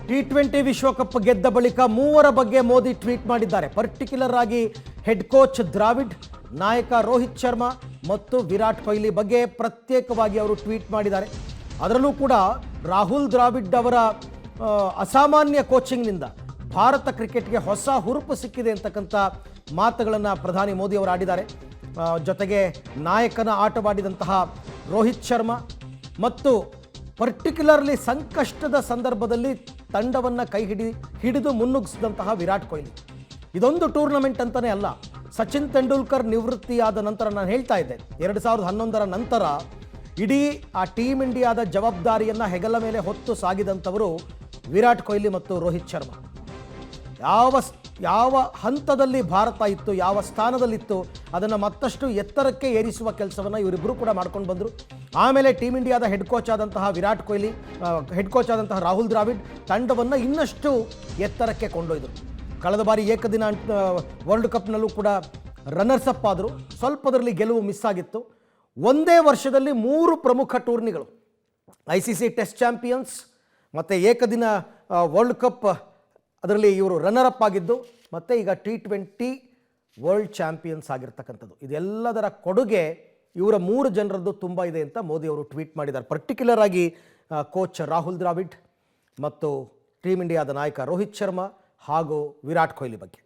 T20 ವಿಶ್ವಕಪ್ ಗೆದ್ದ ಬಳಿಕ ಮೂವರ ಬಗ್ಗೆ ಮೋದಿ ಟ್ವೀಟ್ ಮಾಡಿದ್ದಾರೆ. ಪರ್ಟಿಕ್ಯುಲರ್ ಆಗಿ ಹೆಡ್ ಕೋಚ್ ದ್ರಾವಿಡ್, ನಾಯಕ ರೋಹಿತ್ ಶರ್ಮಾ ಮತ್ತು ವಿರಾಟ್ ಕೊಹ್ಲಿ ಬಗ್ಗೆ ಪ್ರತ್ಯೇಕವಾಗಿ ಅವರು ಟ್ವೀಟ್ ಮಾಡಿದ್ದಾರೆ. ಅದರಲ್ಲೂ ಕೂಡ ರಾಹುಲ್ ದ್ರಾವಿಡ್ ಅವರ ಅಸಾಮಾನ್ಯ ಕೋಚಿಂಗ್ನಿಂದ ಭಾರತ ಕ್ರಿಕೆಟ್ಗೆ ಹೊಸ ಹುರುಪು ಸಿಕ್ಕಿದೆ ಅಂತಕ್ಕಂಥ ಮಾತುಗಳನ್ನು ಪ್ರಧಾನಿ ಮೋದಿ ಅವರು ಆಡಿದ್ದಾರೆ. ಜೊತೆಗೆ ನಾಯಕನ ಆಟವಾಡಿದಂತಹ ರೋಹಿತ್ ಶರ್ಮಾ ಮತ್ತು ಪರ್ಟಿಕ್ಯುಲರ್ಲಿ ಸಂಕಷ್ಟದ ಸಂದರ್ಭದಲ್ಲಿ ತಂಡವನ್ನು ಹಿಡಿದು ಮುನ್ನುಗ್ಗಿಸಿದಂತಹ ವಿರಾಟ್ ಕೊಹ್ಲಿ. ಇದೊಂದು ಟೂರ್ನಮೆಂಟ್ ಅಂತಲೇ ಅಲ್ಲ, ಸಚಿನ್ ತೆಂಡೂಲ್ಕರ್ ನಿವೃತ್ತಿಯಾದ ನಂತರ ನಾನು ಹೇಳ್ತಾ ಇದ್ದೆ, 2011ರ ನಂತರ ಇಡೀ ಆ ಟೀಮ್ ಇಂಡಿಯಾದ ಜವಾಬ್ದಾರಿಯನ್ನು ಹೆಗಲ ಮೇಲೆ ಹೊತ್ತು ಸಾಗಿದಂಥವರು ವಿರಾಟ್ ಕೊಹ್ಲಿ ಮತ್ತು ರೋಹಿತ್ ಶರ್ಮಾ. ಯಾವ ಹಂತದಲ್ಲಿ ಭಾರತ ಇತ್ತು, ಯಾವ ಸ್ಥಾನದಲ್ಲಿತ್ತು, ಅದನ್ನು ಮತ್ತಷ್ಟು ಎತ್ತರಕ್ಕೆ ಏರಿಸುವ ಕೆಲಸವನ್ನು ಇವರಿಬ್ಬರು ಕೂಡ ಮಾಡ್ಕೊಂಡು ಬಂದರು. ಆಮೇಲೆ ಟೀಮ್ ಇಂಡಿಯಾದ ಹೆಡ್ ಕೋಚ್ ಆದಂತಹ ವಿರಾಟ್ ಕೊಹ್ಲಿ, ಹೆಡ್ ಕೋಚ್ ಆದಂತಹ ರಾಹುಲ್ ದ್ರಾವಿಡ್ ತಂಡವನ್ನು ಇನ್ನಷ್ಟು ಎತ್ತರಕ್ಕೆ ಕೊಂಡೊಯ್ದರು. ಕಳೆದ ಬಾರಿ ಏಕದಿನ ವರ್ಲ್ಡ್ ಕಪ್ನಲ್ಲೂ ಕೂಡ ರನ್ನರ್ಸ್ ಅಪ್ ಆದರು. ಸ್ವಲ್ಪದರಲ್ಲಿ ಗೆಲುವು ಮಿಸ್ ಆಗಿತ್ತು. ಒಂದೇ ವರ್ಷದಲ್ಲಿ 3 ಪ್ರಮುಖ ಟೂರ್ನಿಗಳು, ICC ಟೆಸ್ಟ್ ಚಾಂಪಿಯನ್ಸ್ ಮತ್ತು ಏಕದಿನ ವರ್ಲ್ಡ್ ಕಪ್, ಅದರಲ್ಲಿ ಇವರು ರನ್ನರ್ ಅಪ್ ಆಗಿದ್ದು, ಮತ್ತು ಈಗ T20 ವರ್ಲ್ಡ್ ಚಾಂಪಿಯನ್ಸ್ ಆಗಿರ್ತಕ್ಕಂಥದ್ದು. ಇದೆಲ್ಲದರ ಕೊಡುಗೆ ಇವರ 3 ಜನರದ್ದು ತುಂಬ ಇದೆ ಅಂತ ಮೋದಿ ಅವರು ಟ್ವೀಟ್ ಮಾಡಿದ್ದಾರೆ. ಪರ್ಟಿಕ್ಯುಲರ್ ಆಗಿ ಕೋಚ್ ರಾಹುಲ್ ದ್ರಾವಿಡ್ ಮತ್ತು ಟೀಮ್ ಇಂಡಿಯಾದ ನಾಯಕ ರೋಹಿತ್ ಶರ್ಮಾ ಹಾಗೂ ವಿರಾಟ್ ಕೊಹ್ಲಿ ಬಗ್ಗೆ.